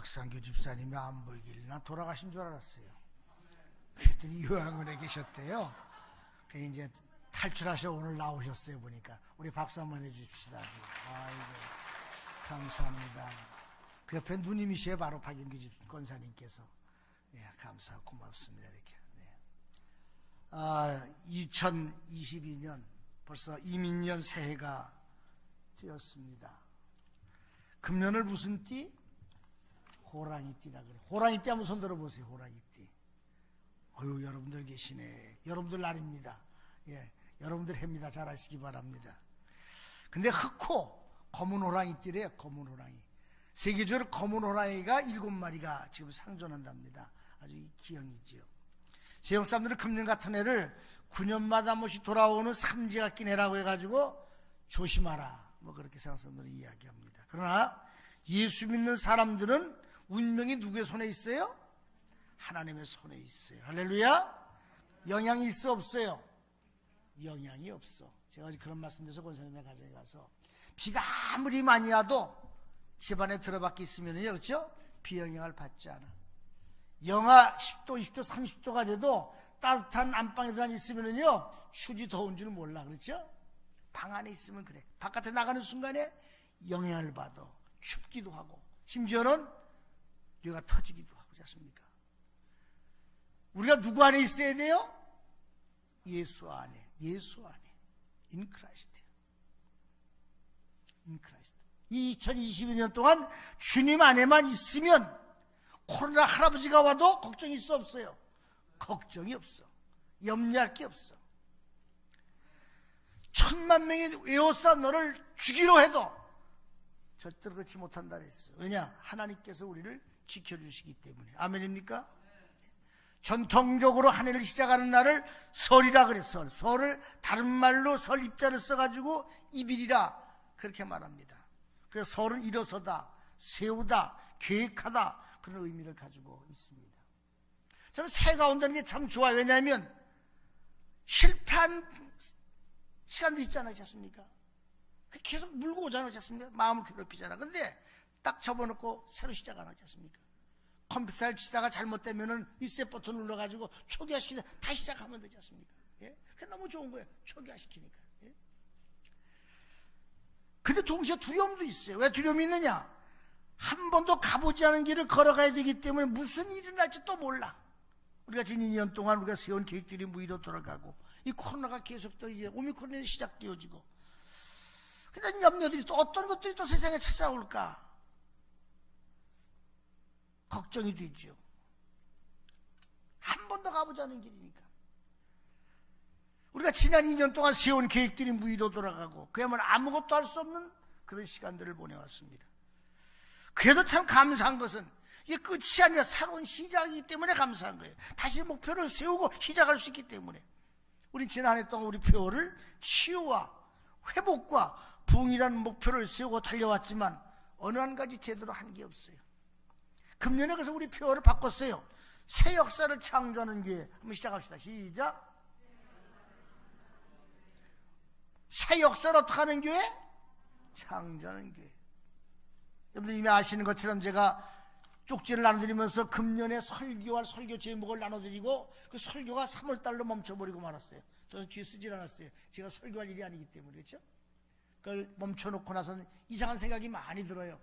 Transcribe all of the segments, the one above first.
박상규 집사님이 안 보이길래 나 돌아가신 줄 알았어요. 그랬더니 요양원에 계셨대요. 그 이제 탈출하셔 오늘 나오셨어요. 보니까 우리 박수 한번 해주십시다. 아이고 감사합니다. 그 옆에 누님이시에요. 바로 박인규 집 권사님께서. 네, 감사하고 고맙습니다. 이렇게. 네. 2022년 벌써 이민년 새해가 되었습니다. 금년을 무슨 띠? 호랑이 띠라 그래. 호랑이 띠 한번 손 들어보세요. 호랑이 띠. 어휴, 여러분들 계시네. 여러분들 날입니다. 예, 여러분들 해입니다. 잘 하시기 바랍니다. 근데 흑호 검은 호랑이 띠래요. 검은 호랑이. 세계적으로 검은 호랑이가 7마리가 지금 상존한답니다. 아주 기형이지요. 지역 사람들은 금년 같은 해를 9년마다 한 번씩 돌아오는 삼지가 해라고 해가지고 조심하라, 뭐 그렇게 세상 사람들은 이야기합니다. 그러나 예수 믿는 사람들은 운명이 누구의 손에 있어요? 하나님의 손에 있어요. 할렐루야. 영향이 있어 없어요? 영향이 없어. 제가 어제 그런 말씀드려서 권사님의 가정에 가서 비가 아무리 많이 와도 집안에 들어밖에 있으면요, 그렇죠? 비영향을 받지 않아. 영하 10도, 20도, 30도가 돼도 따뜻한 안방에 들어가 있으면요, 추지 더운 줄 몰라. 그렇죠? 방 안에 있으면 그래. 바깥에 나가는 순간에 영향을 받아. 춥기도 하고, 심지어는 뇌가 터지기도 하고, 그렇지 않습니까? 우리가 누구 안에 있어야 돼요? 예수 안에. 예수 안에. In Christ. In Christ. 이 2022년 동안 주님 안에만 있으면 코로나 할아버지가 와도 걱정이 있어 없어요? 걱정이 없어. 염려할 게 없어. 1000만 명이 외워서 너를 죽이려 해도 절대로 그렇지 못한다 그랬어. 왜냐? 하나님께서 우리를 지켜주시기 때문에. 아멘입니까? 전통적으로 한 해를 시작하는 날을 설이라 그랬어. 설을 다른 말로 설 입자를 써가지고 이빌이라 그렇게 말합니다. 그래서 설은 일어서다, 세우다, 계획하다, 그런 의미를 가지고 있습니다. 저는 새해가 온다는 게 참 좋아요. 왜냐하면 실패한 시간도 있잖아요. 않습니까? 계속 물고 오잖아요. 않습니까? 마음을 괴롭히잖아. 근데 딱 접어놓고 새로 시작 안 하지 않습니까? 컴퓨터를 치다가 잘못되면은 리셋 버튼 눌러가지고 초기화시키다 다시 시작하면 되지 않습니까? 예? 그게 너무 좋은 거예요. 초기화시키니까. 예? 근데 동시에 두려움도 있어요. 왜 두려움이 있느냐? 한 번도 가보지 않은 길을 걸어가야 되기 때문에 무슨 일이 일어날지 또 몰라. 우리가 지난 2년 동안 우리가 세운 계획들이 무의로 돌아가고, 이 코로나가 계속 또 이제 오미크론이 시작되어지고, 그런 염려들이 또 어떤 것들이 또 세상에 찾아올까? 걱정이 되죠. 한 번도 가보지 않은 길이니까. 우리가 지난 2년 동안 세운 계획들이 무의로 돌아가고, 그야말로 아무것도 할 수 없는 그런 시간들을 보내왔습니다. 그래도 참 감사한 것은 이게 끝이 아니라 새로운 시작이기 때문에 감사한 거예요. 다시 목표를 세우고 시작할 수 있기 때문에. 우리 지난 해 동안 우리 표를 치유와 회복과 부흥이라는 목표를 세우고 달려왔지만 어느 한 가지 제대로 한 게 없어요. 금년에 그래서 우리 표를 바꿨어요. 새 역사를 창조하는 게. 한번 시작합시다. 시작. 새 역사를 어떻게 하는 교회? 창조하는 교회. 여러분들 이미 아시는 것처럼 제가 쪽지를 나눠드리면서 금년에 설교할 설교 제목을 나눠드리고 그 설교가 3월달로 멈춰버리고 말았어요. 더 뒤에 쓰질 않았어요. 제가 설교할 일이 아니기 때문에. 그렇죠? 그걸 멈춰놓고 나서는 이상한 생각이 많이 들어요.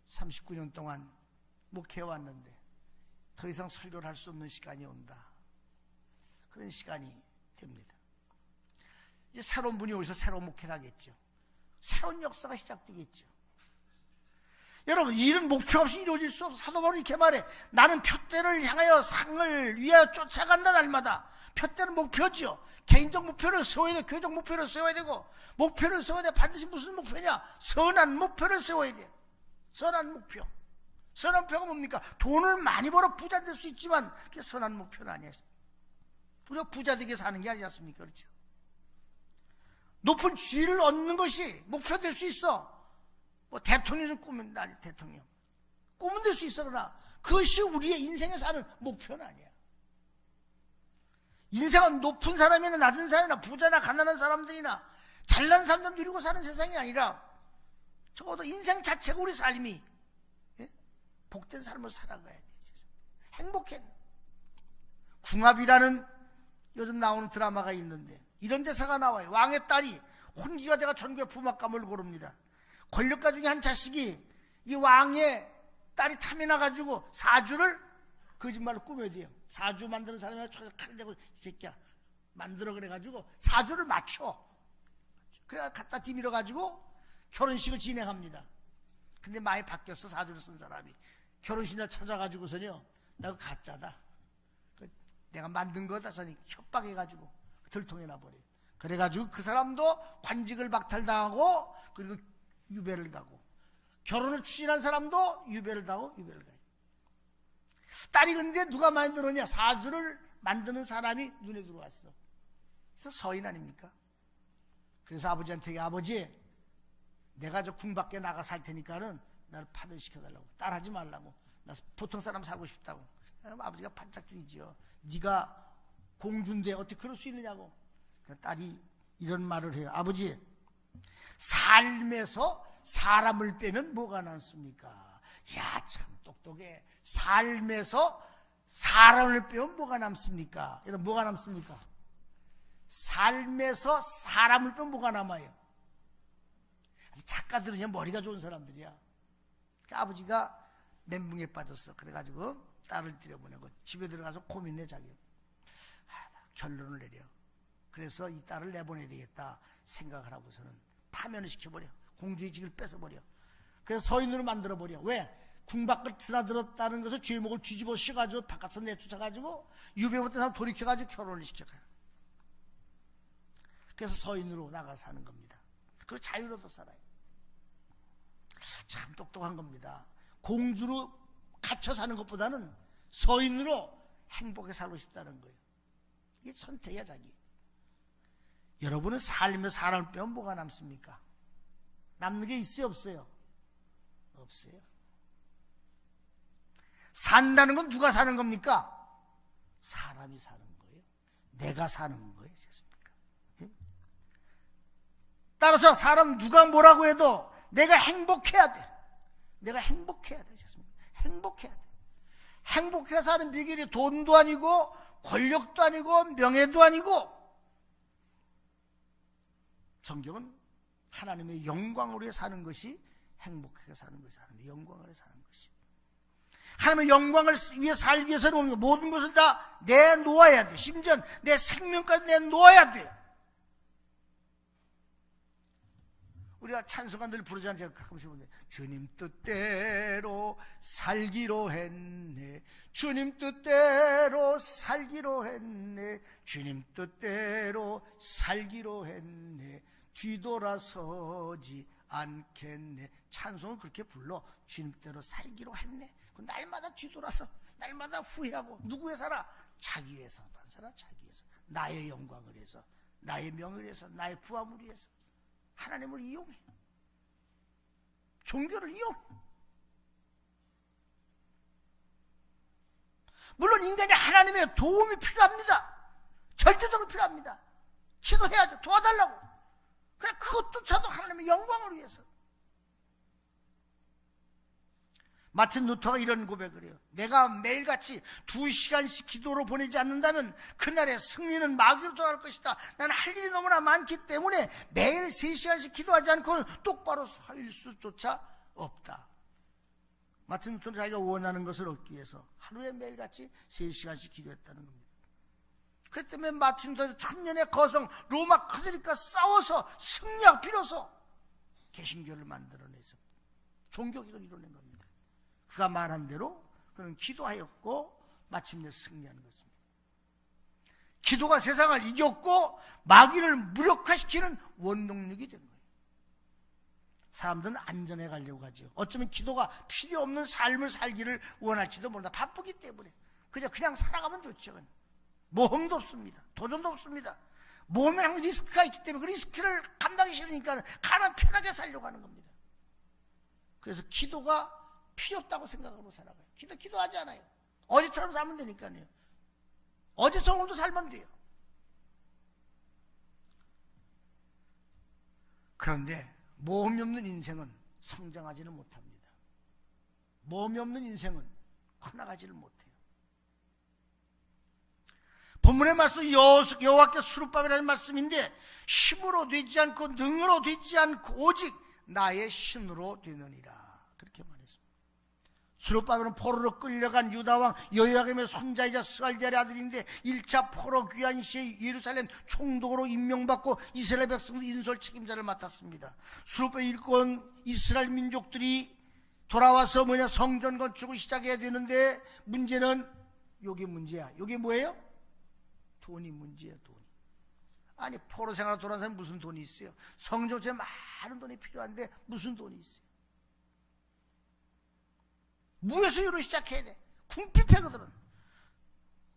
39년 동안 목회해왔는데 더 이상 설교를 할 수 없는 시간이 온다. 그런 시간이 됩니다. 이제 새로운 분이 오셔서 새로운 목회를 하겠죠. 새로운 역사가 시작되겠죠. 여러분, 일은 목표 없이 이루어질 수 없어. 사도 바울이 이렇게 말해. 나는 표대를 향하여 상을 위하여 쫓아간다. 날마다. 표대는 목표죠. 개인적 목표를 세워야 돼. 교회적 목표를 세워야 되고, 목표를 세워야 돼. 반드시 무슨 목표냐? 선한 목표를 세워야 돼. 선한 목표. 선한 목표가 뭡니까? 돈을 많이 벌어 부자 될 수 있지만 그게 선한 목표는 아니에요. 우리가 부자 되게 사는 게 아니지 않습니까? 그렇죠? 높은 지위를 얻는 것이 목표 될 수 있어. 뭐 대통령을 꾸면 아니 대통령 꿈은 될 수 있어. 그러나 그것이 우리의 인생에 사는 목표는 아니야. 인생은 높은 사람이나 낮은 사람이나 부자나 가난한 사람들이나 잘난 사람들 누리고 사는 세상이 아니라 적어도 인생 자체가 우리 삶이, 예? 복된 삶을 살아가야 돼요. 행복해. 궁합이라는 요즘 나오는 드라마가 있는데 이런 대사가 나와요. 왕의 딸이 혼기가 돼가 전국에 부막감을 고릅니다. 권력가 중에 한 자식이 이 왕의 딸이 탐이 나가지고 사주를 거짓말로 꾸며야 돼요. 사주 만드는 사람이 칼 대고 이 새끼야 만들어 그래가지고 사주를 맞춰. 그래 갖다 뒤밀어가지고 결혼식을 진행합니다. 근데 많이 바뀌었어. 사주를 쓴 사람이 결혼식 날 찾아가지고서요, 나 그거 가짜다, 내가 만든 거다 저니 협박해가지고 들통에 나버려요. 그래가지고 그 사람도 관직을 박탈당하고 그리고 유배를 가고, 결혼을 추진한 사람도 유배를 가고 유배를 가요. 딸이 근데 누가 많이 들었냐? 사주를 만드는 사람이 눈에 들어왔어. 그래서 서인 아닙니까? 그래서 아버지한테, 아버지 내가 저 궁 밖에 나가 살 테니까는 나를 파변시켜달라고, 딸하지 말라고, 나 보통 사람 살고 싶다고. 아버지가 반짝 뛰지요. 네가 공주인데 어떻게 그럴 수 있느냐고. 딸이 이런 말을 해요. 아버지, 삶에서 사람을 빼면 뭐가 남습니까? 야, 참 똑똑해. 삶에서 사람을 빼면 뭐가 남습니까? 여러분, 뭐가 남습니까? 삶에서 사람을 빼면 뭐가 남아요? 작가들은 머리가 좋은 사람들이야. 아버지가 멘붕에 빠졌어. 그래가지고 딸을 들여보내고 집에 들어가서 고민해. 자기 결론을 내려. 그래서 이 딸을 내보내야 되겠다 생각을 하고서는 파면을 시켜버려. 공주의 직을 뺏어버려. 그래서 서인으로 만들어버려. 왜? 궁 밖을 드나들었다는 것을 죄목을 뒤집어 씌워가지고 바깥으로 내쫓아가지고 유배 못한 사람 돌이켜가지고 결혼을 시켜가요. 그래서 서인으로 나가 사는 겁니다. 그리고 자유로도 살아요. 참 똑똑한 겁니다. 공주로 갇혀 사는 것보다는 서인으로 행복하게 살고 싶다는 거예요. 이게 선택이야, 자기. 여러분은 삶에서 사람을 빼면 뭐가 남습니까? 남는 게 있어요, 없어요? 없어요. 산다는 건 누가 사는 겁니까? 사람이 사는 거예요. 내가 사는 거예요. 됐습니까? 예? 따라서 사람 누가 뭐라고 해도 내가 행복해야 돼. 내가 행복해야 돼. 됐습니까? 행복해야 돼. 행복해서 사는 비결이 돈도 아니고 권력도 아니고 명예도 아니고, 성경은 하나님의 영광으로 사는 것이 행복하게 사는 것이, 하나님의 영광을 사는 것이. 하나님의 영광을 위해 살기 위해서는 모든 것을 다 내놓아야 돼. 심지어 내 생명까지 내놓아야 돼. 우리가 찬송가 늘 부르잖아요. 제가 가끔씩 부르는데, 주님 뜻대로 살기로 했네, 주님 뜻대로 살기로 했네, 주님 뜻대로 살기로 했네, 뒤돌아서지 않겠네. 찬송을 그렇게 불러. 주님 뜻대로 살기로 했네. 날마다 뒤돌아서 날마다 후회하고. 누구 위해 살아? 자기 위해서만 살아. 자기 위해서. 나의 영광을 위해서, 나의 명을 위해서, 나의 부함을 위해서. 하나님을 이용해. 종교를 이용해. 물론 인간이 하나님의 도움이 필요합니다. 절대적으로 필요합니다. 기도해야죠. 도와달라고. 그래, 그것조차도 하나님의 영광을 위해서. 마틴 루터가 이런 고백을 해요. 내가 매일같이 2시간씩 기도로 보내지 않는다면 그날의 승리는 마귀로 돌아갈 것이다. 나는 할 일이 너무나 많기 때문에 매일 3시간씩 기도하지 않고는 똑바로 설 수조차 없다. 마틴 루터는 자기가 원하는 것을 얻기 위해서 하루에 매일같이 3시간씩 기도했다는 겁니다. 그렇기 때문에 마틴 루터는 천년의 거성 로마 카톨릭과 싸워서 승리하고 비로소 개신교를 만들어내서 종교개혁을 이뤄낸 겁니다. 그가 말한 대로 그는 기도하였고 마침내 승리하는 것입니다. 기도가 세상을 이겼고 마귀를 무력화시키는 원동력이 된 거예요. 사람들은 안전해 가려고 하죠. 어쩌면 기도가 필요 없는 삶을 살기를 원할지도 모른다. 바쁘기 때문에 그냥 살아가면 좋죠. 모험도 없습니다. 도전도 없습니다. 모험은 항상 리스크가 있기 때문에 그 리스크를 감당하기 싫으니까 가난 편하게 살려고 하는 겁니다. 그래서 기도가 필요 없다고 생각하고 살아가요. 기도하지 않아요. 어제처럼 살면 되니까요. 어제처럼 오늘도 살면 돼요. 그런데 모험이 없는 인생은 성장하지는 못합니다. 모험이 없는 인생은 커나가지를 못해요. 본문의 말씀 여호와께 수룻바벨이라는 말씀인데 힘으로 되지 않고 능으로 되지 않고 오직 나의 신으로 되느니라 그렇게 말했습니다. 수룻바벨은 포로로 끌려간 유다왕 여호야김의 손자이자 스알디엘의 아들인데 1차 포로 귀환 시에 예루살렘 총독으로 임명받고 이스라엘 백성들 인솔 책임자를 맡았습니다. 수룻바벨 일권 이스라엘 민족들이 돌아와서 성전 건축을 시작해야 되는데 문제는 요게 문제야. 요게 뭐예요? 돈이 문제야. 돈이. 아니 포로 생활을 돌아온 사람이 무슨 돈이 있어요? 성전에 많은 돈이 필요한데 무슨 돈이 있어요? 무에서 시작해야 돼. 궁핍해 그들은.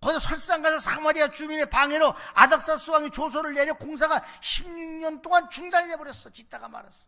거기서 설상 가서 사마리아 주민의 방해로 아닥사스 왕이 조서를 내려 공사가 16년 동안 중단이 돼버렸어. 짓다가 말았어.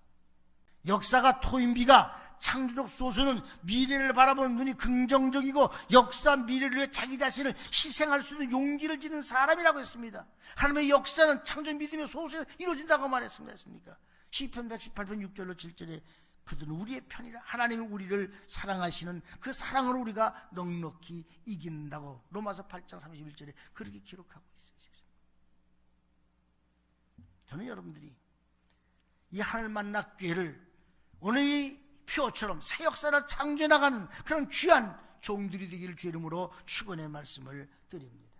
역사가 토인비가 창조적 소수는 미래를 바라보는 눈이 긍정적이고 역사 미래를 위해 자기 자신을 희생할 수 있는 용기를 지닌 사람이라고 했습니다. 하나님의 역사는 창조 믿음의 소수에서 이루어진다고 말했습니다. 시편 118편 6절로 7절에 그들은 우리의 편이라 하나님이 우리를 사랑하시는 그 사랑으로 우리가 넉넉히 이긴다고 로마서 8장 31절에 그렇게 기록하고 있어요. 저는 여러분들이 이 하늘 만나 교회를 오늘 이 표처럼 새 역사를 창조해 나가는 그런 귀한 종들이 되기를 주의 이름으로 축원의 말씀을 드립니다.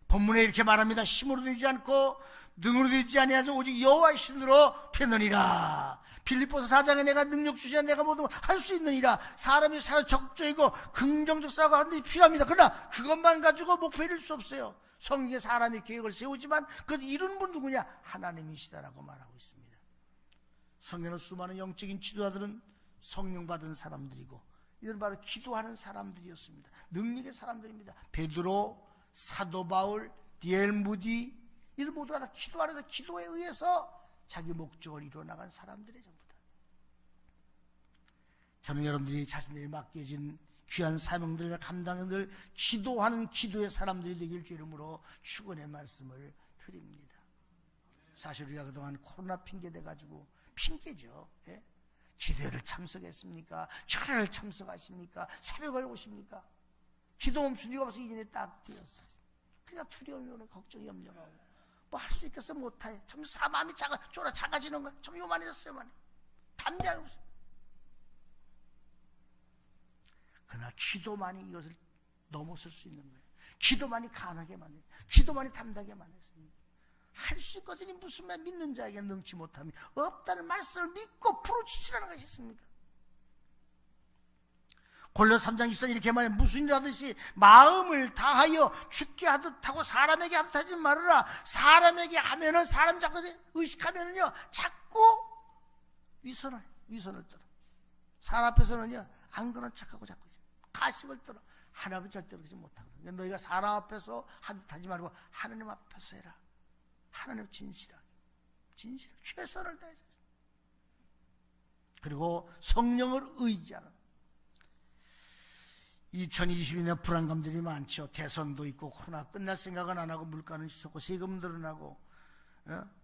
본문에 이렇게 말합니다. 힘으로 되지 않고 능으로 되지 아니하죠 오직 여호와의 신으로 되느니라. 빌립보서 4장에 내가 능력 주시야 내가 모두 할 수 있느니라. 사람이 살아 적극적이고 긍정적 사고가 하는 데 필요합니다. 그러나 그것만 가지고 목표 이룰 수 없어요. 성경에 사람이 계획을 세우지만 그 이루는 분 누구냐? 하나님이시다라고 말하고 있습니다. 성경의 수많은 영적인 지도자들은 성령 받은 사람들이고 이들은 바로 기도하는 사람들이었습니다. 능력의 사람들입니다. 베드로, 사도 바울, 디엘 무디 이들 모두 다 기도하면서 기도에 의해서 자기 목적을 이루어나간 사람들의 전부 다. 저는 여러분들이 자신들이 맡겨진 귀한 사명들과 감당들 기도하는 기도의 사람들이 되길 주 이름으로 축원의 말씀을 드립니다. 사실 우리가 그동안 코로나 핑계 대가지고 핑계죠. 예? 기도회를 참석했습니까? 철회를 참석하십니까? 새벽을 오십니까? 기도 멈춘 지가 벌써 2년이 딱 되었어요. 그러니까 두려움이 오는 걱정이 염려가 오고 뭐 할 수 있겠어 못해. 참 마음이 작아지는 거야. 참 요만해졌어요. 요만해. 담대하고 있어요. 그러나 기도만이 이것을 넘어설 수 있는 거예요. 기도만이 가능하게 만들어요. 기도만이 담대하게 만들었습니다. 할 수 있거든요. 무슨 말 믿는 자에게 능치 못함이 없다는 말씀을 믿고 부르짖으라는 것이었습니까? 골로새 3장 24절 이렇게 말해 무슨 일 하듯이 마음을 다하여 죽게 하듯 하고 사람에게 하듯 하지 말아라. 사람에게 하면은 사람 자꾸 의식하면은요 자꾸 위선을 떨어. 사람 앞에서는요 안 그런 척하고 자꾸 가식을 떨어. 하나님은 절대로 그러지 못하거든. 너희가 사람 앞에서 하듯 하지 말고 하나님 앞에서 해라. 하나님 진실하게 최선을 다해서 그리고 성령을 의지하는 2022년 불안감들이 많죠. 대선도 있고 코로나 끝날 생각은 안 하고 물가는 있었고 세금 늘어나고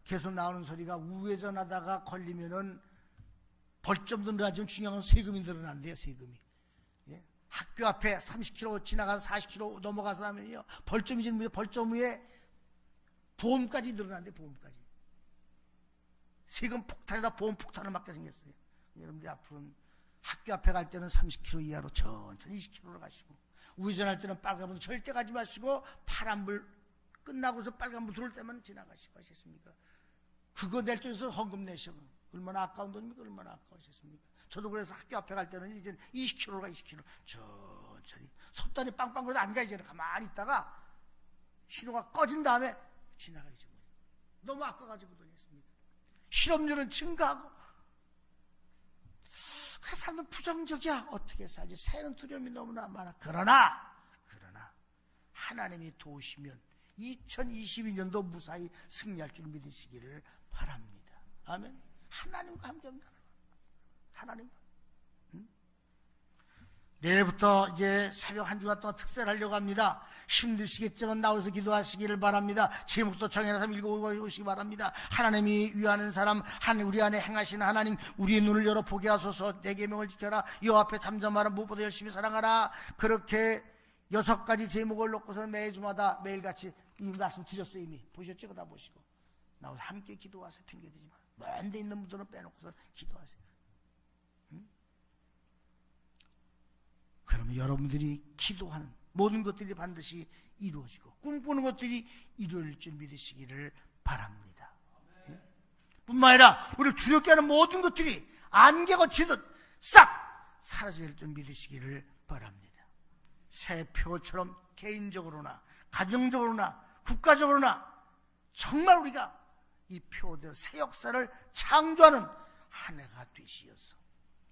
계속 나오는 소리가 우회전하다가 걸리면은 벌점도 늘어나지만 중요한 건 세금이 늘어난대요. 세금이 학교 앞에 30km 지나가서 40km 넘어가서 하면요 벌점이 지금 벌점 위에 보험까지 늘어난대. 보험까지 세금 폭탄에다 보험 폭탄을 맞게 생겼어요. 여러분들 앞으로는 학교 앞에 갈 때는 30km 이하로 천천히 20km로 가시고 우회전할 때는 빨간불 절대 가지 마시고 파란불 끝나고서 빨간불 들어올 때만 지나가시고 하셨습니까? 그거 낼 돈에서 헌금 내셔. 얼마나 아까운 돈입니까? 얼마나 아까우셨습니까? 저도 그래서 학교 앞에 갈 때는 이제 20km로 가. 20km 천천히 속단이 빵빵 거려서 안 가야지. 가만히 있다가 신호가 꺼진 다음에 지나가야지. 너무 아까워가지고 돈 했습니까? 실업률은 증가하고 그 사람은 부정적이야. 어떻게 살지? 새는 두려움이 너무나 많아. 그러나 하나님이 도우시면 2022년도 무사히 승리할 줄 믿으시기를 바랍니다. 아멘. 하나님과 함께합니다. 하나님과. 내일부터 이제 새벽 한 주간 동안 특세를 하려고 합니다. 힘드시겠지만 나와서 기도하시기를 바랍니다. 제목도 정해놔서 읽어보시기 바랍니다. 하나님이 위하는 사람, 우리 안에 행하시는 하나님, 우리의 눈을 열어 보게 하소서. 내 계명을 지켜라. 여호와 앞에 잠잠하라. 무엇보다 열심히 사랑하라. 그렇게 6가지 제목을 놓고서는 매주마다 매일같이 이 말씀 드렸어요. 이미 보셨죠? 그거 다 보시고 나와서 함께 기도하세요. 핑계대지 마. 먼 데 있는 분들은 빼놓고서 기도하세요. 응? 그러면 여러분들이 기도하는 모든 것들이 반드시 이루어지고 꿈꾸는 것들이 이루어질 줄 믿으시기를 바랍니다. 예? 뿐만 아니라 우리를 두렵게 하는 모든 것들이 안개 거치듯 싹 사라질 줄 믿으시기를 바랍니다. 새 표처럼 개인적으로나 가정적으로나 국가적으로나 정말 우리가 이 표대로 새 역사를 창조하는 한 해가 되시어서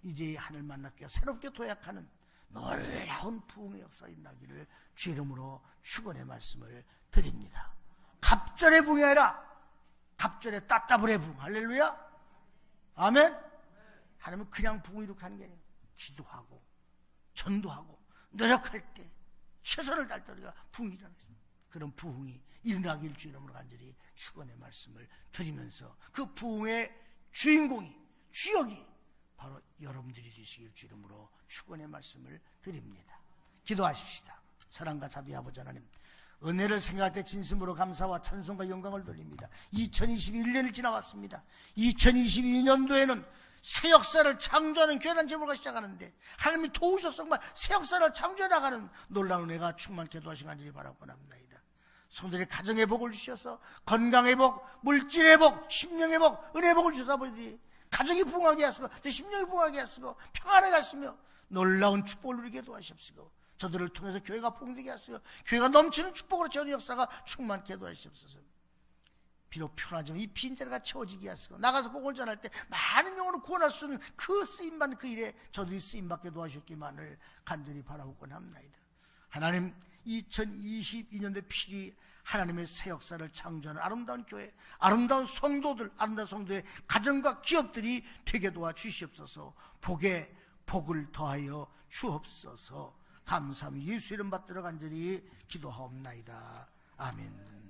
이제 하늘 만나게 새롭게 도약하는 놀라운 부흥의 역사가 일어나기를 주 이름으로 축원의 말씀을 드립니다. 갑절의 부흥이 아니라 갑절의 따따블의 부흥. 할렐루야. 아멘. 하나님은 그냥 부흥 이렇게 하는 게 아니에요. 기도하고 전도하고 노력할 때 최선을 다할 때 우리가 부흥이 일어나겠습니다. 그런 부흥이 일어나길 주 이름으로 간절히 축원의 말씀을 드리면서 그 부흥의 주인공이 주역이 바로 여러분들이 되시길 주 이름으로 축원의 말씀을 드립니다. 기도하십시다. 사랑과 자비 아버지 하나님, 은혜를 생각할 때 진심으로 감사와 찬송과 영광을 돌립니다. 2021년이 지나왔습니다. 2022년도에는 새 역사를 창조하는 교회라는 제목으로 시작하는데 하나님이 도우셔서 정말 새 역사를 창조해 나가는 놀라운 은혜가 충만케 도와주시기 간절히 바라고 합니다. 성도들의 가정의 복을 주셔서 건강의 복, 물질의 복, 심령의 복, 은혜의 복을 주셔서 아버지 가정이 부흥하게 하시고 심령이 부흥하게 하시고 평안하게 하시며 놀라운 축복을 누리게 도와주시옵시고 저들을 통해서 교회가 부흥되게 하시고 교회가 넘치는 축복으로 전의 역사가 충만케 도와주시옵소서. 비록 편하지만 이 빈자리가 채워지게 하시고 나가서 복을 전할 때 많은 영혼을 구원할 수 있는 그 쓰임받는 그 일에 저들이 쓰임받게 도와주셨기만을 간절히 바라고는 합나이다. 하나님 2022년도에 필히 하나님의 새 역사를 창조하는 아름다운 교회, 아름다운 성도들, 아름다운 성도의 가정과 기업들이 되게 도와주시옵소서. 복에 복을 더하여 주옵소서. 감사함이 예수 이름 받들어 간절히 기도하옵나이다. 아멘.